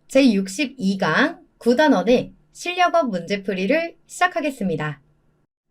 제62강 9단원의 실력업 문제풀이를 시작하겠습니다.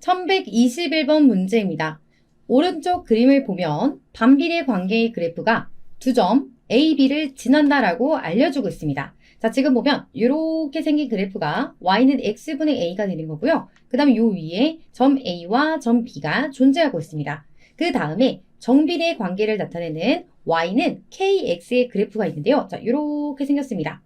1121번 문제입니다. 오른쪽 그림을 보면 반비례 관계의 그래프가 두 점 A, B를 지난다라고 알려주고 있습니다. 자, 지금 보면 이렇게 생긴 그래프가 y는 x분의 a가 되는 거고요. 그 다음에 요 위에 점 A와 점 B가 존재하고 있습니다. 그 다음에 정비례 관계를 나타내는 y는 kx의 그래프가 있는데요. 자, 이렇게 생겼습니다.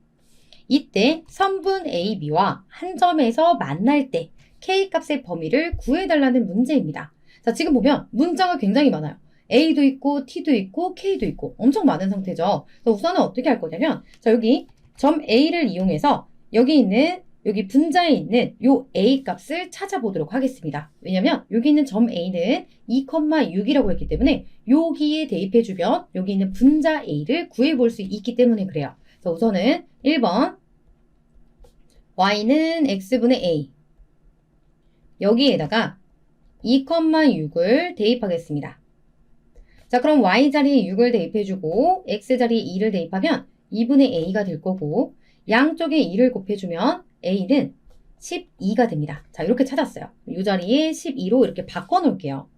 이때 선분 A, B와 한 점에서 만날 때 K값의 범위를 구해달라는 문제입니다. 자, 지금 보면 문자가 굉장히 많아요. A도 있고, T도 있고, K도 있고 엄청 많은 상태죠. 그래서 우선은 어떻게 할 거냐면 자, 여기 점 A를 이용해서 여기 분자에 있는 요 A 값을 찾아보도록 하겠습니다. 왜냐면 여기 있는 점 A는 2,6이라고 했기 때문에 여기에 대입해주면 여기 있는 분자 A를 구해볼 수 있기 때문에 그래요. 그래서 우선은 1번 y는 x분의 a 여기에다가 2,6을 대입하겠습니다. 자, 그럼 y 자리에 6을 대입해주고 x 자리에 2를 대입하면 2분의 a가 될 거고 양쪽에 2를 곱해주면 a는 12가 됩니다. 자, 이렇게 찾았어요. 이 자리에 12로 이렇게 바꿔놓을게요.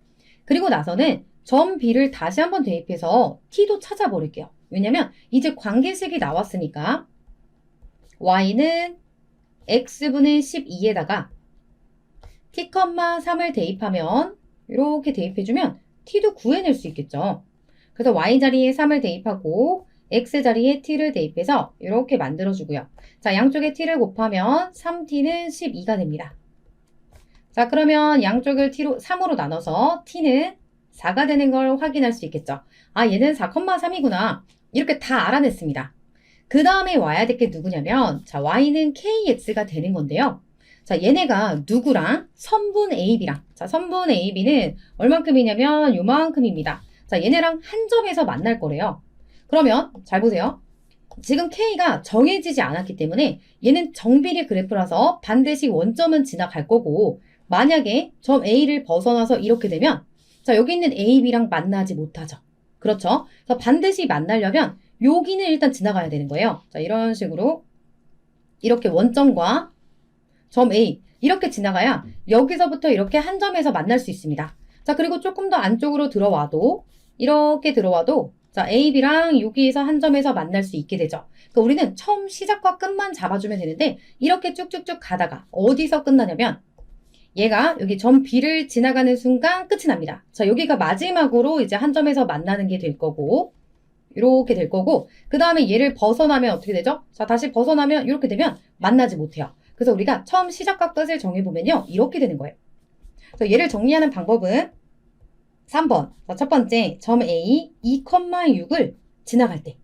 그리고 나서는 점 b를 다시 한번 대입해서 t도 찾아버릴게요. 왜냐면 이제 관계식이 나왔으니까 y는 x분의 12에다가 t,3을 대입하면 이렇게 대입해주면 t도 구해낼 수 있겠죠. 그래서 y 자리에 3을 대입하고 x 자리에 t를 대입해서 이렇게 만들어주고요. 자, 양쪽에 t를 곱하면 3t는 12가 됩니다. 자, 그러면 양쪽을 3으로 나눠서 t는 4가 되는 걸 확인할 수 있겠죠. 아, 얘는 4,3이구나. 이렇게 다 알아냈습니다. 그 다음에 와야 될 게 누구냐면 자, y는 kx가 되는 건데요. 자, 얘네가 누구랑? 선분 AB랑. 자, 선분 AB는 얼만큼이냐면 요만큼입니다. 자, 얘네랑 한 점에서 만날 거래요. 그러면 잘 보세요. 지금 k가 정해지지 않았기 때문에 얘는 정비례 그래프라서 반드시 원점은 지나갈 거고 만약에 점 A를 벗어나서 이렇게 되면 자, 여기 있는 AB랑 만나지 못하죠. 그렇죠? 그래서 반드시 만나려면 여기는 일단 지나가야 되는 거예요. 자, 이런 식으로 이렇게 원점과 점 A 이렇게 지나가야 여기서부터 이렇게 한 점에서 만날 수 있습니다. 자, 그리고 조금 더 안쪽으로 들어와도 이렇게 들어와도 자, A, B랑 여기에서 한 점에서 만날 수 있게 되죠. 그러니까 우리는 처음 시작과 끝만 잡아주면 되는데 이렇게 쭉쭉쭉 가다가 어디서 끝나냐면 얘가 여기 점 B를 지나가는 순간 끝이 납니다. 자, 여기가 마지막으로 이제 한 점에서 만나는 게 될 거고 이렇게 될 거고 그 다음에 얘를 벗어나면 어떻게 되죠? 자, 다시 벗어나면 이렇게 되면 만나지 못해요. 그래서 우리가 처음 시작과 끝을 정해보면요. 이렇게 되는 거예요. 그래서 얘를 정리하는 방법은 3번. 자, 첫 번째 점 A 2,6을 지나갈 때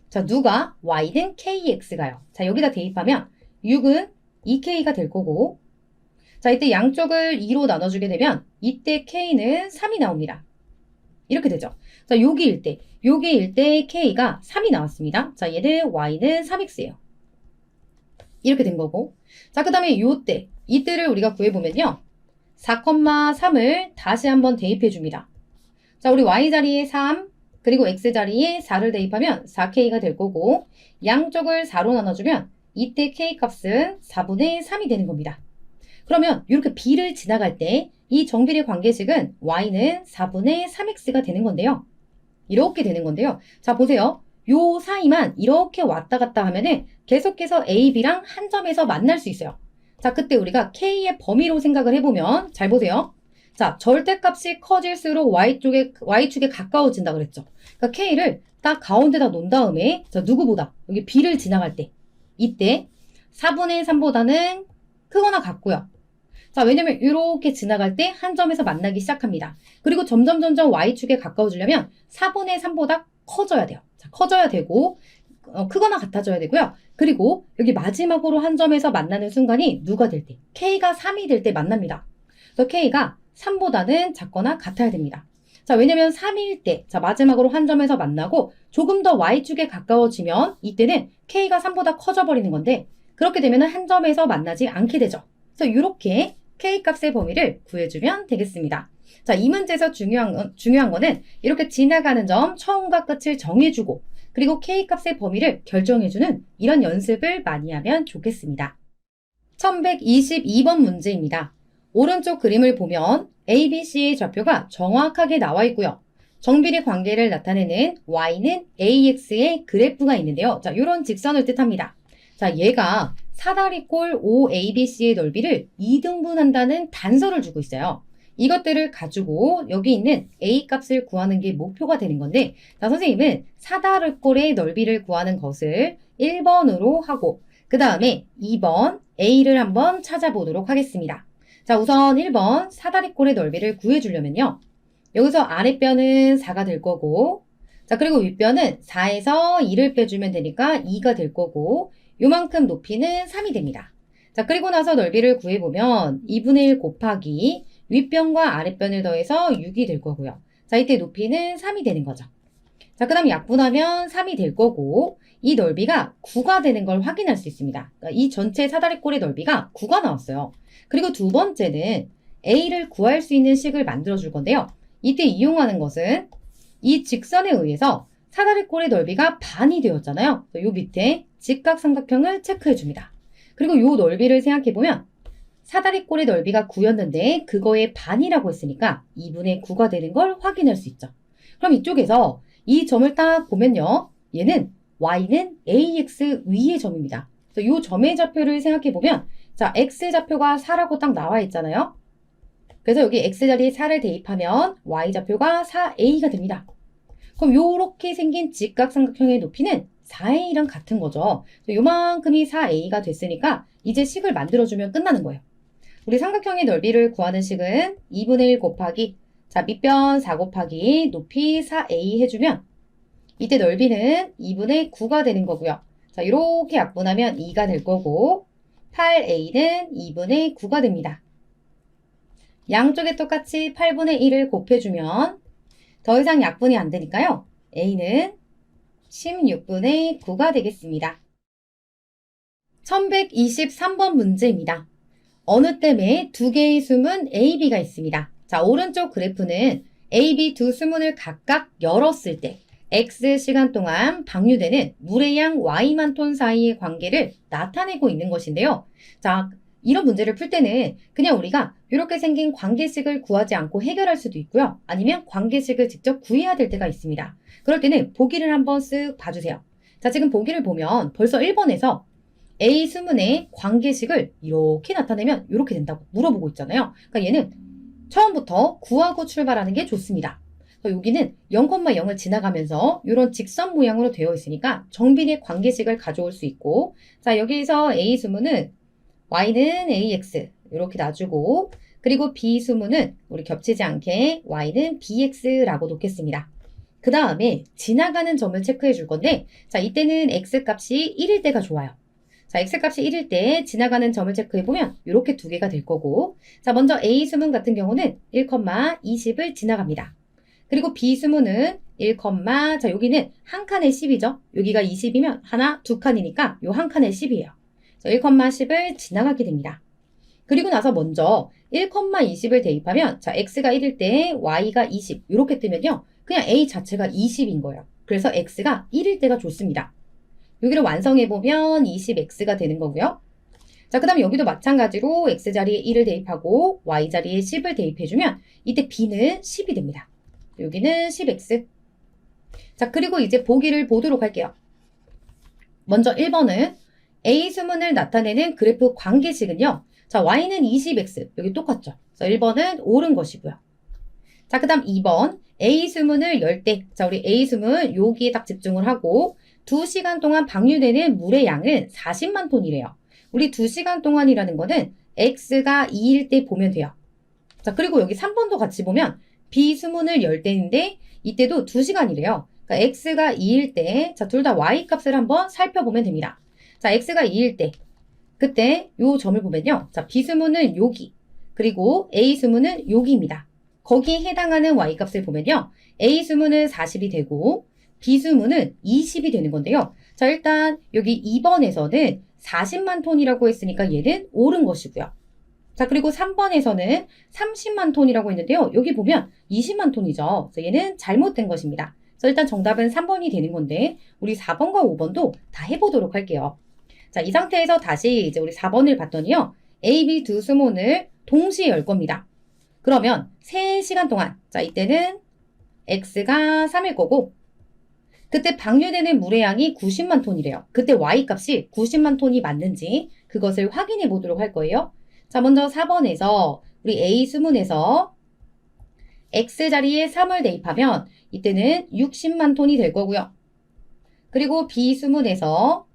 자, 누가 y는 kx가요. 자, 여기다 대입하면 6은 2k가 될 거고 자, 이때 양쪽을 2로 나눠주게 되면 이때 k는 3이 나옵니다. 이렇게 되죠. 자, 여기일 때 k가 3이 나왔습니다. 자, 얘는 y는 3x예요. 이렇게 된 거고 자, 그 다음에 이때를 우리가 구해보면요. 4,3을 다시 한번 대입해 줍니다. 자, 우리 y 자리에 3 그리고 x 자리에 4를 대입하면 4k가 될 거고 양쪽을 4로 나눠주면 이때 k 값은 4분의 3이 되는 겁니다. 그러면 이렇게 b를 지나갈 때 이 정비례 관계식은 y는 4분의 3x가 되는 건데요. 이렇게 되는 건데요. 자, 보세요. 요 사이만 이렇게 왔다 갔다 하면은 계속해서 A, B랑 한 점에서 만날 수 있어요. 자, 그때 우리가 K의 범위로 생각을 해보면 잘 보세요. 자, 절대값이 커질수록 Y축에 가까워진다 그랬죠. 그러니까 K를 딱 가운데다 놓은 다음에 자, 누구보다 여기 B를 지나갈 때 이때 4분의 3보다는 크거나 같고요. 자, 왜냐면 이렇게 지나갈 때 한 점에서 만나기 시작합니다. 그리고 점점 Y축에 가까워지려면 4분의 3보다 커져야 돼요. 자, 커져야 되고 크거나 같아져야 되고요. 그리고 여기 마지막으로 한 점에서 만나는 순간이 누가 될 때? K가 3이 될 때 만납니다. 그래서 K가 3보다는 작거나 같아야 됩니다. 자, 왜냐면 3일 때, 자, 마지막으로 한 점에서 만나고 조금 더 Y축에 가까워지면 이때는 K가 3보다 커져 버리는 건데 그렇게 되면 한 점에서 만나지 않게 되죠. 그래서 이렇게 K값의 범위를 구해주면 되겠습니다. 자, 이 문제에서 중요한 거는 이렇게 지나가는 점 처음과 끝을 정해주고 그리고 K값의 범위를 결정해주는 이런 연습을 많이 하면 좋겠습니다. 1122번 문제입니다. 오른쪽 그림을 보면 ABC의 좌표가 정확하게 나와 있고요. 정비례 관계를 나타내는 Y는 AX의 그래프가 있는데요. 자, 이런 직선을 뜻합니다. 자, 얘가 사다리꼴 OABC의 넓이를 2등분한다는 단서를 주고 있어요. 이것들을 가지고 여기 있는 A 값을 구하는 게 목표가 되는 건데, 자, 선생님은 사다리꼴의 넓이를 구하는 것을 1번으로 하고, 그 다음에 2번 A를 한번 찾아보도록 하겠습니다. 자, 우선 1번 사다리꼴의 넓이를 구해주려면요. 여기서 아랫변은 4가 될 거고, 자, 그리고 윗변은 4에서 2를 빼주면 되니까 2가 될 거고, 요만큼 높이는 3이 됩니다. 자, 그리고 나서 넓이를 구해보면 2분의 1 곱하기 윗변과 아랫변을 더해서 6이 될 거고요. 자, 이때 높이는 3이 되는 거죠. 자, 그 다음 약분하면 3이 될 거고, 이 넓이가 9가 되는 걸 확인할 수 있습니다. 그러니까 이 전체 사다리꼴의 넓이가 9가 나왔어요. 그리고 두 번째는 A를 구할 수 있는 식을 만들어 줄 건데요. 이때 이용하는 것은 이 직선에 의해서 사다리꼴의 넓이가 반이 되었잖아요. 요 밑에 직각삼각형을 체크해 줍니다. 그리고 요 넓이를 생각해 보면 사다리꼴의 넓이가 9였는데 그거의 반이라고 했으니까 2분의 9가 되는 걸 확인할 수 있죠. 그럼 이쪽에서 이 점을 딱 보면요. 얘는 Y는 AX 위의 점입니다. 이 점의 좌표를 생각해 보면 자, X좌표가 4라고 딱 나와 있잖아요. 그래서 여기 X자리에 4를 대입하면 Y좌표가 4A가 됩니다. 그럼 요렇게 생긴 직각삼각형의 높이는 4A랑 같은 거죠. 요만큼이 4A가 됐으니까 이제 식을 만들어주면 끝나는 거예요. 우리 삼각형의 넓이를 구하는 식은 2분의 1 곱하기 자, 밑변 4 곱하기 높이 4A 해주면 이때 넓이는 2분의 9가 되는 거고요. 자, 이렇게 약분하면 2가 될 거고 8A는 2분의 9가 됩니다. 양쪽에 똑같이 8분의 1을 곱해주면 더 이상 약분이 안 되니까요. A는 16분의 9가 되겠습니다. 1123번 문제입니다. 어느 댐에 두 개의 수문 A, B가 있습니다. 자, 오른쪽 그래프는 A, B 두 수문을 각각 열었을 때 X 시간 동안 방류되는 물의 양 Y만 톤 사이의 관계를 나타내고 있는 것인데요. 자, 이런 문제를 풀 때는 그냥 우리가 이렇게 생긴 관계식을 구하지 않고 해결할 수도 있고요. 아니면 관계식을 직접 구해야 될 때가 있습니다. 그럴 때는 보기를 한번 쓱 봐주세요. 자, 지금 보기를 보면 벌써 1번에서 A 수문의 관계식을 이렇게 나타내면 이렇게 된다고 물어보고 있잖아요. 그러니까 얘는 처음부터 구하고 출발하는 게 좋습니다. 여기는 0,0을 지나가면서 이런 직선 모양으로 되어 있으니까 정비례 관계식을 가져올 수 있고 자, 여기서 A 수문은 Y는 AX 이렇게 놔주고 그리고 B 수문은 우리 겹치지 않게 Y는 BX라고 놓겠습니다. 그 다음에 지나가는 점을 체크해 줄 건데 자, 이때는 X값이 1일 때가 좋아요. 자, X값이 1일 때 지나가는 점을 체크해보면 이렇게 두 개가 될 거고 자, 먼저 A 수문 같은 경우는 1,20을 지나갑니다. 그리고 B 수문은 1, 자, 여기는 한 칸에 10이죠. 여기가 20이면 하나, 두 칸이니까 요 한 칸에 10이에요. 1,10을 지나가게 됩니다. 그리고 나서 먼저 1,20을 대입하면 자, X가 1일 때 Y가 20 이렇게 뜨면요. 그냥 A 자체가 20인 거예요. 그래서 X가 1일 때가 좋습니다. 여기를 완성해보면 20X가 되는 거고요. 자, 그 다음에 여기도 마찬가지로 X자리에 1을 대입하고 Y자리에 10을 대입해주면 이때 B는 10이 됩니다. 여기는 10X. 자, 그리고 이제 보기를 보도록 할게요. 먼저 1번은 A 수문을 나타내는 그래프 관계식은요. 자, Y는 20X. 여기 똑같죠. 그래서 1번은 옳은 것이고요. 자, 그 다음 2번. A 수문을 열 때. 자, 우리 A 수문 여기에 딱 집중을 하고 2시간 동안 방류되는 물의 양은 40만 톤이래요. 우리 2시간 동안이라는 거는 X가 2일 때 보면 돼요. 자, 그리고 여기 3번도 같이 보면 B 수문을 열 때인데 이때도 2시간이래요. 그러니까 X가 2일 때, 자, 둘 다 Y 값을 한번 살펴보면 됩니다. 자, X가 2일 때, 그때 요 점을 보면요. 자, B 수문은 여기, 그리고 A 수문은 여기입니다. 거기에 해당하는 Y 값을 보면요. A 수문은 40이 되고, B 수문은 20이 되는 건데요. 자, 일단 여기 2번에서는 40만 톤이라고 했으니까 얘는 옳은 것이고요. 자, 그리고 3번에서는 30만 톤이라고 했는데요. 여기 보면 20만 톤이죠. 그래서 얘는 잘못된 것입니다. 그래서 일단 정답은 3번이 되는 건데 우리 4번과 5번도 다 해보도록 할게요. 자, 이 상태에서 다시 이제 우리 4번을 봤더니요. A, B 두 수문을 동시에 열 겁니다. 그러면 3시간 동안, 자, 이때는 X가 3일 거고, 그때 방류되는 물의 양이 90만 톤이래요. 그때 Y 값이 90만 톤이 맞는지 그것을 확인해 보도록 할 거예요. 자, 먼저 4번에서 우리 A 수문에서 X 자리에 3을 대입하면 이때는 60만 톤이 될 거고요. 그리고 B 수문에서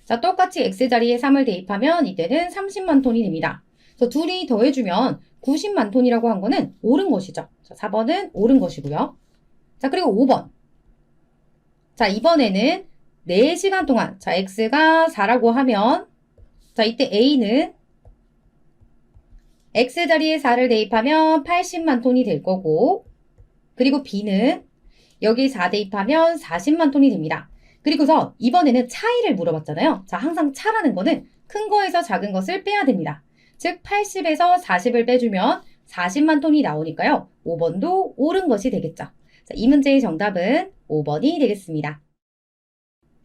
자, 똑같이 X 자리에 3을 대입하면 이때는 30만 톤이 됩니다. 그래서 둘이 더해주면 90만 톤이라고 한 거는 옳은 것이죠. 자, 4번은 옳은 것이고요. 자, 그리고 5번. 자, 이번에는 4시간 동안, 자, X가 4라고 하면, 자, 이때 A는 X 자리에 4를 대입하면 80만 톤이 될 거고, 그리고 B는 여기 4 대입하면 40만 톤이 됩니다. 그리고서 이번에는 차이를 물어봤잖아요. 자, 항상 차라는 거는 큰 거에서 작은 것을 빼야 됩니다. 즉, 80에서 40을 빼주면 40만 톤이 나오니까요. 5번도 옳은 것이 되겠죠. 자, 이 문제의 정답은 5번이 되겠습니다.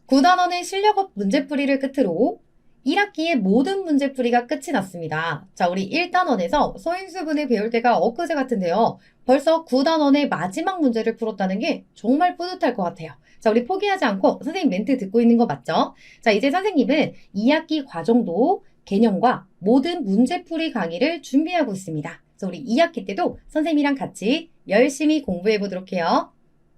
9단원의 실력업 문제풀이를 끝으로 1학기의 모든 문제풀이가 끝이 났습니다. 자, 우리 1단원에서 소인수분해 배울 때가 엊그제 같은데요. 벌써 9단원의 마지막 문제를 풀었다는 게 정말 뿌듯할 것 같아요. 자, 우리 포기하지 않고 선생님 멘트 듣고 있는 거 맞죠? 자, 이제 선생님은 2학기 과정도 개념과 모든 문제풀이 강의를 준비하고 있습니다. 그래서 우리 2학기 때도 선생님이랑 같이 열심히 공부해 보도록 해요.